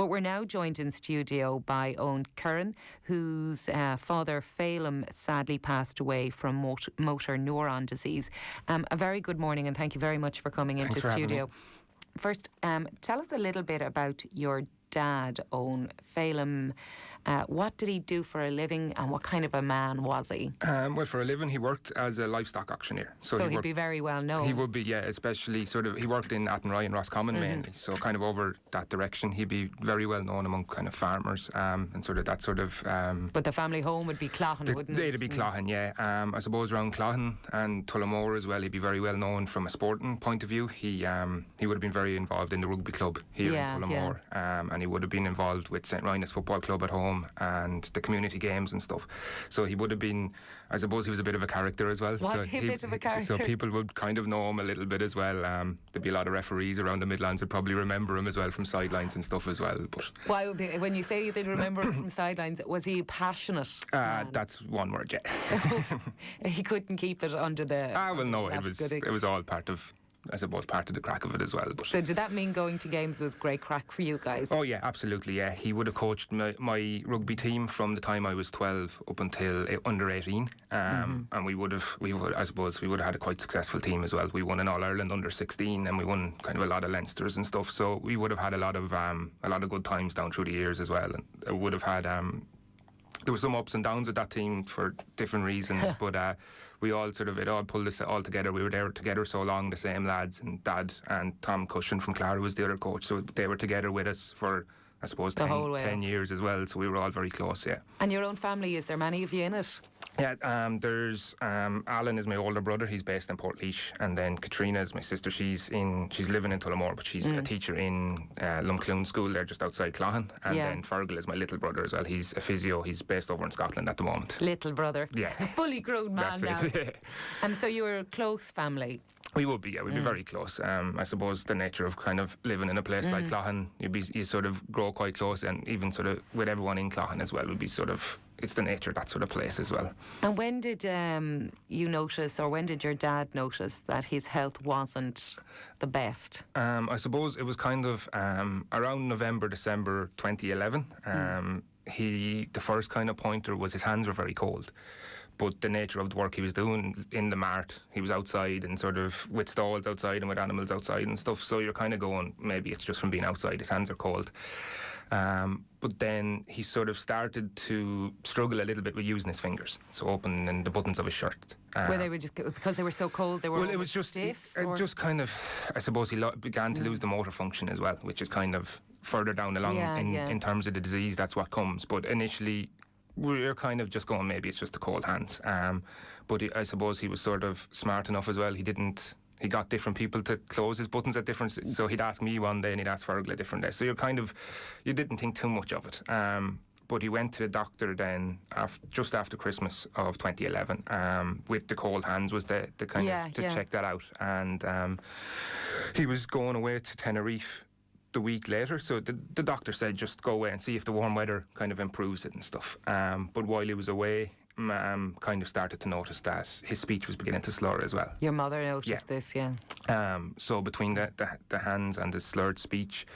But we're now joined in studio by Eoin Kerin, whose father, Phelim, sadly passed away from motor neuron disease. A very good morning, and thank you very much for coming into studio. First, tell us a little bit about your dad, Eoin. Phelim, what did he do for a living, and what kind of a man was he? Well, for a living, he worked as a livestock auctioneer. So he'd be very well known. He would be, yeah, especially he worked in Athenry and Roscommon mainly, so kind of over that direction. He'd be very well known among kind of farmers and But the family home would be Cloughan, wouldn't it? It'd be Cloughan, yeah. I suppose around Cloughan and Tullamore as well, he'd be very well known from a sporting point of view. He would have been very involved in the rugby club here in Tullamore, and he would have been involved with St. Rhinus Football Club at home and the community games and stuff. So he would have been, I suppose he was a bit of a character as well. Was he a bit of a character? So people would kind of know him a little bit as well. There'd be a lot of referees around the Midlands would probably remember him as well from sidelines and stuff as well. But why would when you say they'd remember him from sidelines, was he passionate? That's one word, yeah. He couldn't keep it under the... well, no, it was all part of, I suppose, part of the crack of it as well. But so did that mean going to games was great crack for you guys? Oh yeah, absolutely, yeah. He would have coached my rugby team from the time I was 12 up until under 18, and we would have had a quite successful team as well. We won an All-Ireland under 16, and we won kind of a lot of Leinsters and stuff, so we would have had a lot of good times down through the years as well, and it would have had there were some ups and downs with that team for different reasons, but we all it all pulled us all together. We were there together so long, the same lads, and Dad and Tom Cushion from Clara was the other coach, so they were together with us for, I suppose, 10 years as well, so we were all very close, yeah. And your own family, is there many of you in it? Yeah, there's Alan is my older brother, he's based in Portlaoise, and then Katrina is my sister, she's living in Tullamore, but she's a teacher in Lumcloon School there just outside Cloughan, and then Fergal is my little brother as well, he's a physio, he's based over in Scotland at the moment. Little brother? Yeah. A fully grown man now. And so you were a close family? We would be, yeah, we'd be very close. I suppose the nature of kind of living in a place like Cloughan, you sort of grow quite close, and even sort of with everyone in Cloughan as well would be sort of, it's the nature of that sort of place as well. And when did you notice, or when did your dad notice that his health wasn't the best? I suppose it was kind of around November, December 2011. The first kind of pointer was his hands were very cold. But the nature of the work he was doing in the mart, he was outside and sort of with stalls outside and with animals outside and stuff, so you're kind of going, maybe it's just from being outside, his hands are cold. But then he sort of started to struggle a little bit with using his fingers, so opening the buttons of his shirt. Where they were just, because they were so cold, they were it was just stiff? Just kind of, I suppose he began to lose the motor function as well, which is kind of further down along in terms of the disease, that's what comes. But initially, we're kind of just going, maybe it's just the cold hands. But I suppose he was sort of smart enough as well. He got different people to close his buttons at different... So he'd ask me one day and he'd ask Fergal a different day. So you didn't think too much of it. But he went to the doctor then, just after Christmas of 2011, with the cold hands was to check that out. And he was going away to Tenerife the week later, so the doctor said just go away and see if the warm weather kind of improves it and stuff. But while he was away, kind of started to notice that his speech was beginning to slur as well. Your mother noticed this, yeah. So between the hands and the slurred speech,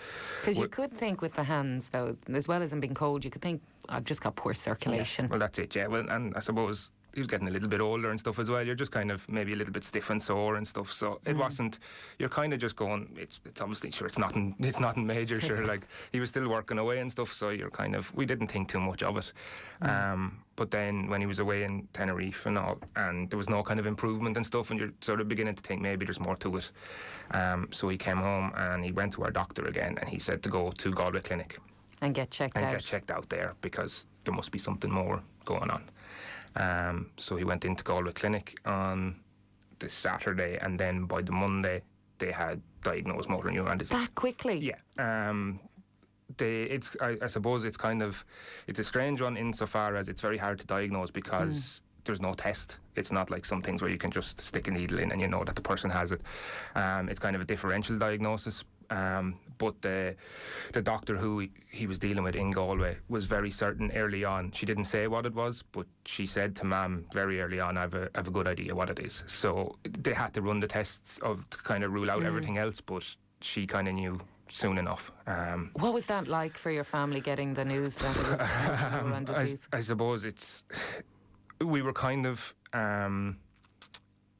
because you could think with the hands though, as well as them being cold, you could think I've just got poor circulation. Yeah. Well, that's it, yeah. Well, and I suppose he was getting a little bit older and stuff as well. You're just kind of maybe a little bit stiff and sore and stuff. So it wasn't. You're kind of just going. It's obviously sure. It's nothing major. Sure, like he was still working away and stuff. So you're kind of. We didn't think too much of it. But then when he was away in Tenerife and all, and there was no kind of improvement and stuff, and you're sort of beginning to think maybe there's more to it. So he came home and he went to our doctor again, and he said to go to Galway Clinic and get checked out there because there must be something more going on. So he went into Galway Clinic on the Saturday, and then by the Monday they had diagnosed motor neurone disease. That quickly? Yeah. I suppose it's a strange one insofar as it's very hard to diagnose because there's no test. It's not like some things where you can just stick a needle in and you know that the person has it. It's kind of a differential diagnosis. But the doctor who he was dealing with in Galway was very certain early on. She didn't say what it was, but she said to Mam very early on, I have a good idea what it is. So they had to run the tests to kind of rule out everything else, but she kind of knew soon enough. What was that like for your family, getting the news that it was motor neurone disease? I suppose we were kind of,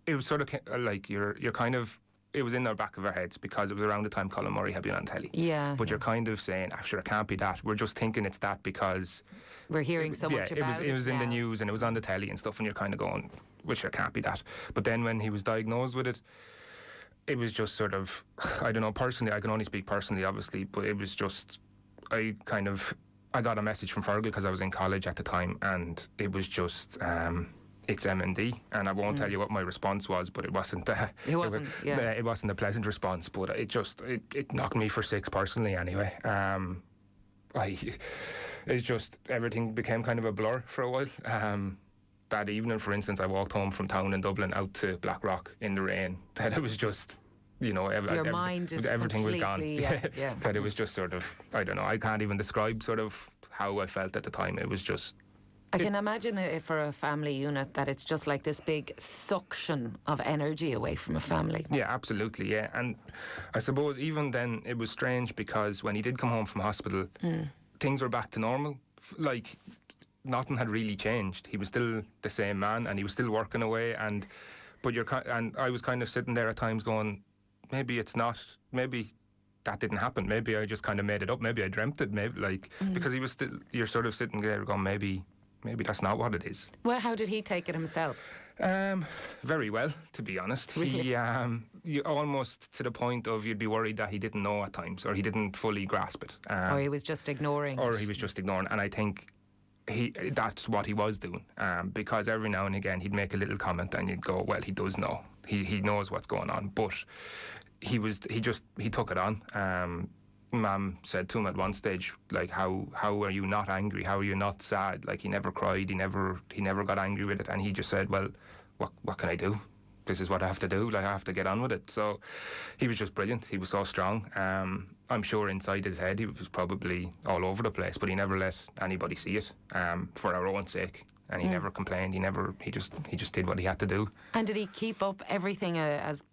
it was sort of like you're kind of, it was in the back of our heads because it was around the time Colin Murray had been on telly. Yeah. But you're kind of saying, sure, it can't be that. We're just thinking it's that because we're hearing so much about it. It was in the news and it was on the telly and stuff, and you're kind of going, well, sure, it can't be that. But then when he was diagnosed with it, it was just sort of, I don't know, personally, I can only speak personally, obviously, but it was just, I got a message from Fergal because I was in college at the time, and it was just, it's MND, and I won't tell you what my response was, but it wasn't. It wasn't a pleasant response, but it knocked me for six personally. Anyway, it's just everything became kind of a blur for a while. That evening, for instance, I walked home from town in Dublin out to Blackrock in the rain. That it was just, your mind is everything was gone. Yeah. That it was just sort of, I don't know. I can't even describe sort of how I felt at the time. It was just. I can imagine it for a family unit that it's just like this big suction of energy away from a family. Yeah, absolutely, yeah. And I suppose even then it was strange because when he did come home from hospital, things were back to normal. Like, nothing had really changed. He was still the same man and he was still working away. And I was kind of sitting there at times going, maybe it's not, maybe that didn't happen. Maybe I just kind of made it up. Maybe I dreamt it. Maybe because he was still, you're sort of sitting there going, maybe that's not what it is. Well, how did he take it himself? Very well, to be honest. Really? He you almost to the point of you'd be worried that he didn't know at times, or he didn't fully grasp it. Or he was just ignoring And I think that's what he was doing, because every now and again he'd make a little comment and you'd go, well, he does know. He knows what's going on. But he took it on. Mum said to him at one stage, like, how are you not angry? How are you not sad? Like, he never cried, he never got angry with it, and he just said, well, what can I do? This is what I have to do, like, I have to get on with it. So he was just brilliant. He was so strong. I'm sure inside his head he was probably all over the place, but he never let anybody see it, for our own sake. And he never complained. He just did what he had to do. And did he keep up everything as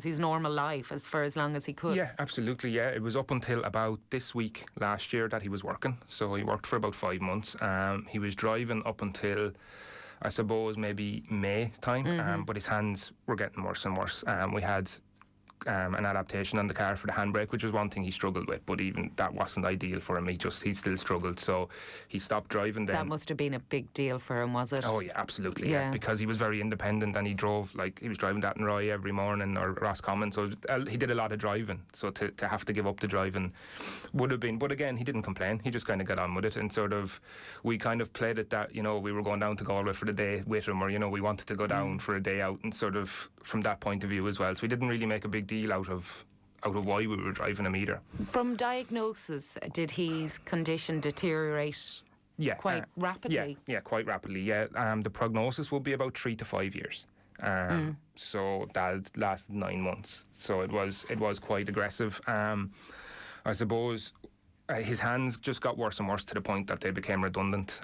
his normal life for as long as he could? Yeah, absolutely, yeah. It was up until about this week last year that he was working. So he worked for about 5 months. He was driving up until, I suppose, maybe May time, but his hands were getting worse and worse. We had an adaptation on the car for the handbrake, which was one thing he struggled with, but even that wasn't ideal for him. He still struggled, so he stopped driving then. That must have been a big deal for him, was it? Oh yeah, absolutely, yeah. Because he was very independent and he drove, like, he was driving that in Rye every morning, or Roscommon, so he did a lot of driving, so to have to give up the driving would have been, but again, he didn't complain. He just kind of got on with it, and sort of we kind of played it that, we were going down to Galway for the day with him, or we wanted to go down for a day out, and sort of from that point of view as well, so we didn't really make a big deal out of why we were driving him either. From diagnosis, did his condition deteriorate quite rapidly? Yeah, quite rapidly, yeah. The prognosis will be about 3 to 5 years. So that lasted 9 months. So it was quite aggressive. I suppose his hands just got worse and worse to the point that they became redundant.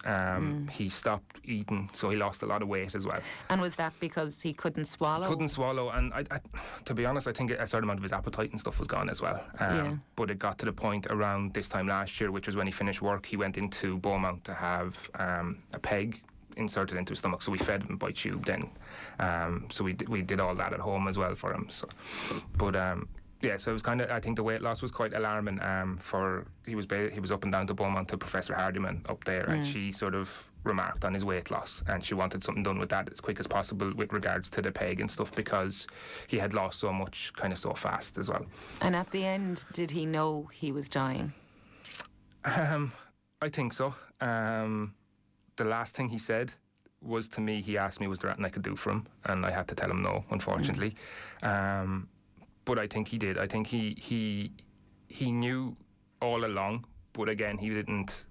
He stopped eating, so he lost a lot of weight as well. And was that because he couldn't swallow? Couldn't swallow, and I, to be honest, I think a certain amount of his appetite and stuff was gone as well. But it got to the point around this time last year, which was when he finished work, he went into Beaumont to have a peg inserted into his stomach, so we fed him by tube then. So we did all that at home as well for him. So, but yeah, so it was kind of, I think the weight loss was quite alarming. He was up and down to Beaumont to Professor Hardiman up there, and she sort of remarked on his weight loss, and she wanted something done with that as quick as possible with regards to the peg and stuff, because he had lost so much kind of so fast as well. And at the end, did he know he was dying? I think so. The last thing he said was to me, he asked me, was there anything I could do for him? And I had to tell him no, unfortunately. But I think he did. I think he knew all along, but again, he didn't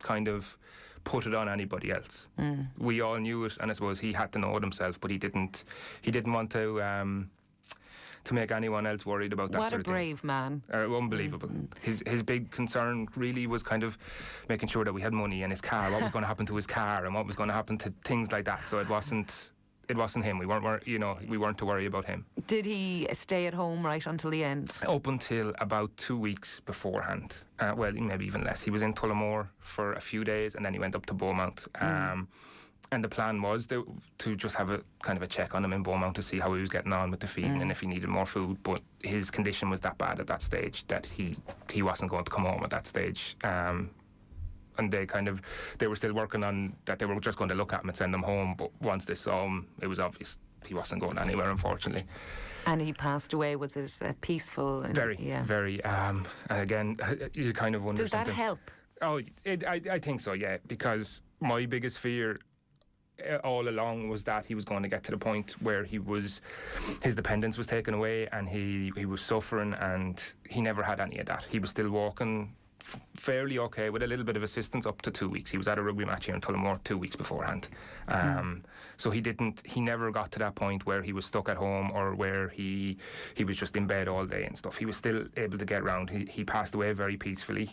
kind of put it on anybody else. We all knew it, and I suppose he had to know it himself, but he didn't want to make anyone else worried about that what sort of thing. What a brave man. Unbelievable. His big concern really was kind of making sure that we had money and his car, what was going to happen to his car and what was going to happen to things like that. So it wasn't it wasn't him. We weren't to worry about him. Did he stay at home right until the end? Up until about 2 weeks beforehand. Well, maybe even less. He was in Tullamore for a few days, and then he went up to Beaumont. And the plan was to just have a kind of a check on him in Beaumont to see how he was getting on with the feeding and if he needed more food. But his condition was that bad at that stage that he wasn't going to come home at that stage. And they were still working on that. They were just going to look at him and send him home. But once they saw him, it was obvious he wasn't going anywhere, unfortunately. And he passed away. Was it peaceful? Very. Again, you kind of wonder. Does that help? Oh, I think so, yeah. Because my biggest fear all along was that he was going to get to the point where his dependence was taken away and he was suffering, and he never had any of that. He was still walking fairly okay with a little bit of assistance up to 2 weeks. He was at a rugby match here in Tullamore 2 weeks beforehand. So he never got to that point where he was stuck at home or where he was just in bed all day and stuff. He was still able to get around. He passed away very peacefully.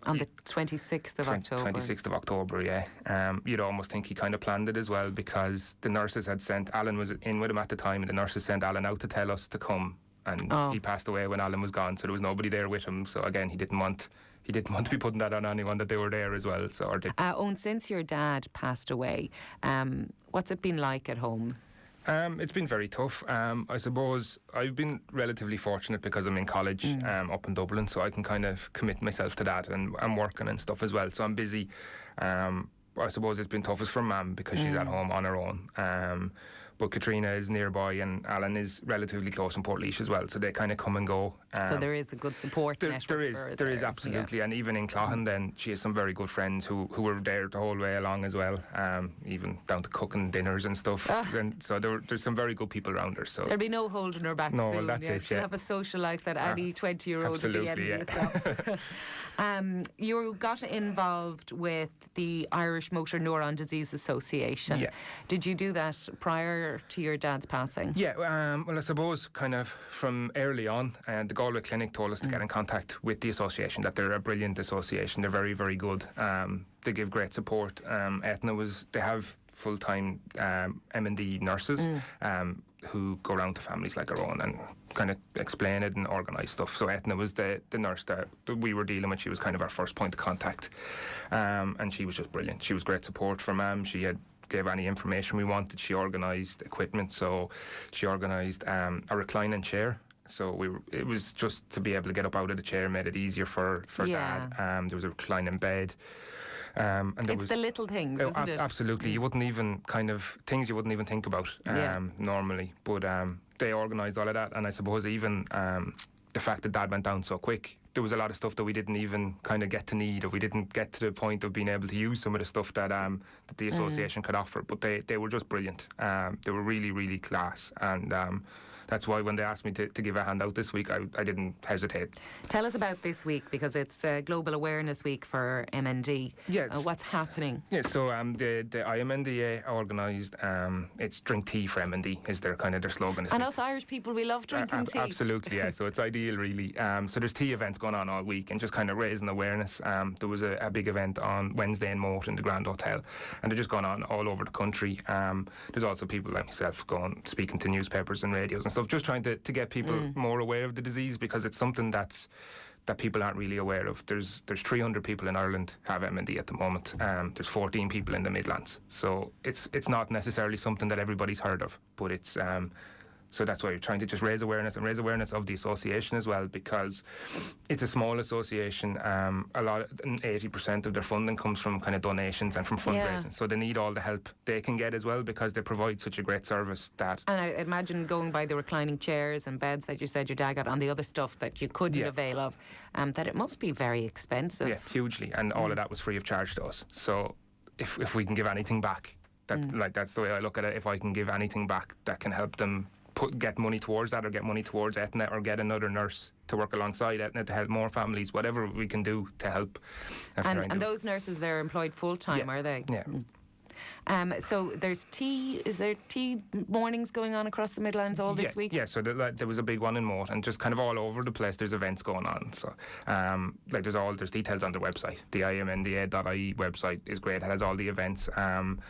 On the 26th of October. 26th of October, yeah. You'd almost think he kind of planned it as well, because the nurses had sent, Alan was in with him at the time, and the nurses sent Alan out to tell us to come, and he passed away when Alan was gone, so there was nobody there with him. So again, he didn't want to be putting that on anyone that they were there as well. So, Owen, since your dad passed away, what's it been like at home? It's been very tough. I suppose I've been relatively fortunate because I'm in college up in Dublin, so I can kind of commit myself to that, and I'm working and stuff as well, so I'm busy. I suppose it's been toughest for Mam because she's at home on her own. But Katrina is nearby, and Alan is relatively close in Portlaoise as well, so they kind of come and go. So there is a good support network. There is absolutely, and even in Cloughan, then she has some very good friends who were there the whole way along as well, even down to cooking dinners and stuff. And so there's some very good people around her. So there'll be no holding her back. No, soon. that's it. She'll have a social life that any 20-year-old would be envious of. You got involved with the Irish Motor Neurone Disease Association. Yeah. Did you do that prior to your dad's passing? Yeah, well, I suppose kind of from early on, the Galway Clinic told us to get in contact with the association, that they're a brilliant association. They're very, very good. They give great support. They have full-time MND nurses who go around to families like our own and kind of explain it and organise stuff. So Etna was the nurse that we were dealing with. She was kind of our first point of contact, and she was just brilliant. She was great support for Mam. She gave any information we wanted. She organised equipment, so she organised a reclining chair. So it was just to be able to get up out of the chair, made it easier for Dad. There was a reclining bed. And it's the little things, isn't it? Absolutely. You wouldn't even things you wouldn't even think about normally. But they organised all of that, and I suppose even the fact that Dad went down so quick, there was a lot of stuff that we didn't even kind of get to need, or we didn't get to the point of being able to use some of the stuff that the association could offer. But they were just brilliant. They were really, really class, and that's why when they asked me to give a hand out this week, I didn't hesitate. Tell us about this week, because it's Global Awareness Week for MND. Yes. What's happening? Yeah, so the IMNDA organised, it's Drink Tea for MND is their slogan. And us Irish people, we love drinking tea. Absolutely, yeah. So it's ideal, really. So there's tea events going on all week and just kind of raising awareness. There was a big event on Wednesday in Moat in the Grand Hotel, and they're just going on all over the country. There's also people like myself speaking to newspapers and radios and stuff, just trying to get people more aware of the disease, because it's something that people aren't really aware of. There's 300 people in Ireland have MND at the moment. There's 14 people in the Midlands, so it's not necessarily something that everybody's heard of, but it's so that's why you're trying to just raise awareness of the association as well, because it's a small association. 80% of their funding comes from kind of donations and from fundraising. So they need all the help they can get as well, because they provide such a great service. And I imagine, going by the reclining chairs and beds that you said your dad got, on the other stuff that you couldn't avail of, that it must be very expensive. Yeah, hugely. And all of that was free of charge to us. So if we can give anything back, that's the way I look at it. If I can give anything back that can help them get money towards that, or get money towards Etna, or get another nurse to work alongside Etna to help more families, whatever we can do to help. And those nurses, they're employed full-time, are they? Yeah. So there's tea. Is there tea mornings going on across the Midlands this week? Yeah, so there was a big one in Moat, and just kind of all over the place there's events going on. So there's details on the website. The imnda.ie website is great. It has all the events.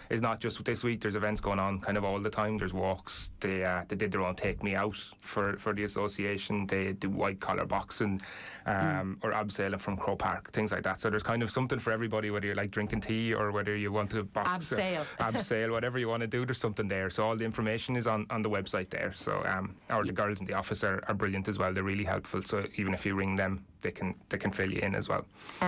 It's not just this week. There's events going on kind of all the time. There's walks. They did their own Take Me Out for the association. They do white collar boxing or abseiling from Crow Park, things like that. So there's kind of something for everybody, whether you like drinking tea or whether you want to box. Abseil, whatever you want to do, there's something there. So all the information is on the website there. So the girls in the office are brilliant as well. They're really helpful. So even if you ring them, they can fill you in as well.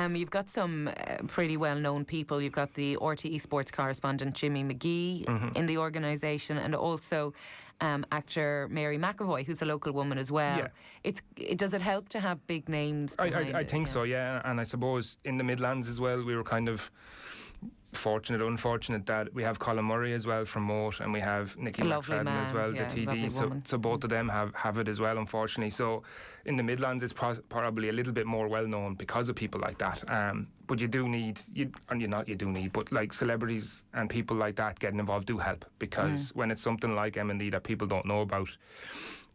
You've got some pretty well-known people. You've got the RTE sports correspondent Jimmy McGee in the organisation, and also actor Mary McAvoy, who's a local woman as well. Yeah. Does it help to have big names behind it? I think so, yeah. And I suppose in the Midlands as well, we were kind of unfortunate that we have Colin Murray as well from Moat, and we have Nicky McFadden as well, the TD. So both of them have it as well, unfortunately. So in the Midlands, it's probably a little bit more well known because of people like that. But but like celebrities and people like that getting involved do help, because when it's something like MND that people don't know about,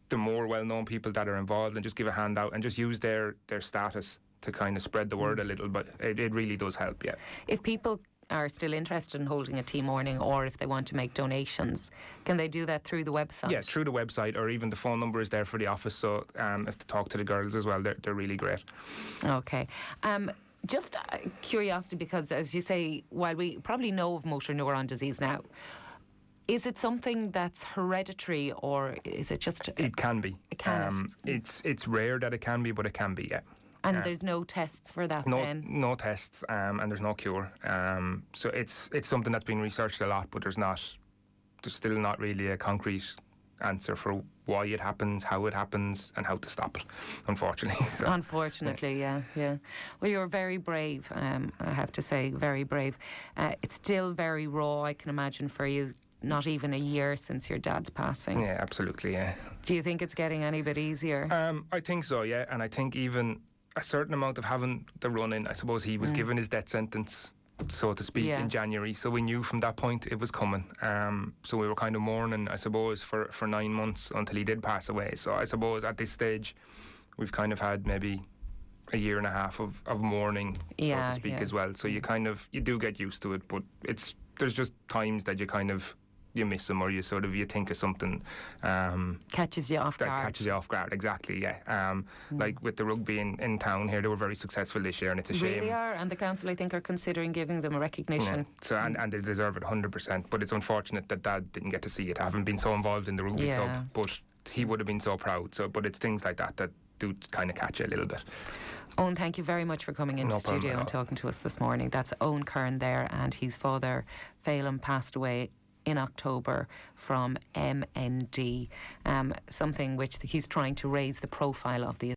the more well-known people that are involved and just give a hand out and just use their status to kind of spread the word a little, but it really does help, yeah. If people are still interested in holding a tea morning, or if they want to make donations, can they do that through the website? Yeah, through the website, or even the phone number is there for the office, so if to talk to the girls as well, they're really great. Okay. Just curiosity, because as you say, while we probably know of motor neuron disease now, is it something that's hereditary, or is it just... It can be. It can. It's rare that it can be, but it can be, yeah. And there's no tests for that then? No tests, and there's no cure. So it's something that's been researched a lot, but there's still not really a concrete answer for why it happens, how it happens, and how to stop it, unfortunately. So, unfortunately, yeah. Well, you're very brave, I have to say, very brave. It's still very raw, I can imagine, for you. Not even a year since your dad's passing. Yeah, absolutely, yeah. Do you think it's getting any bit easier? I think so, yeah. And I think even a certain amount of having the run-in, I suppose he was given his death sentence, so to speak, in January. So we knew from that point it was coming. So we were kind of mourning, I suppose, for 9 months until he did pass away. So I suppose at this stage, we've kind of had maybe a year and a half of mourning, so to speak, as well. So you do get used to it, but there's just times that you miss them, or you think of something catches you off guard. Catches you off guard, exactly, yeah. Like with the rugby in town here, they were very successful this year, and it's a shame. Really are, and the council, I think, are considering giving them a recognition. Yeah. So and they deserve it 100%, but it's unfortunate that Dad didn't get to see it, having been so involved in the rugby club, but he would have been so proud. So, but it's things like that do kind of catch you a little bit. Owen, thank you very much for coming into the studio and talking to us this morning. That's Eoin Kerin there, and his father, Phelim, passed away in October from MND, something which he's trying to raise the profile of the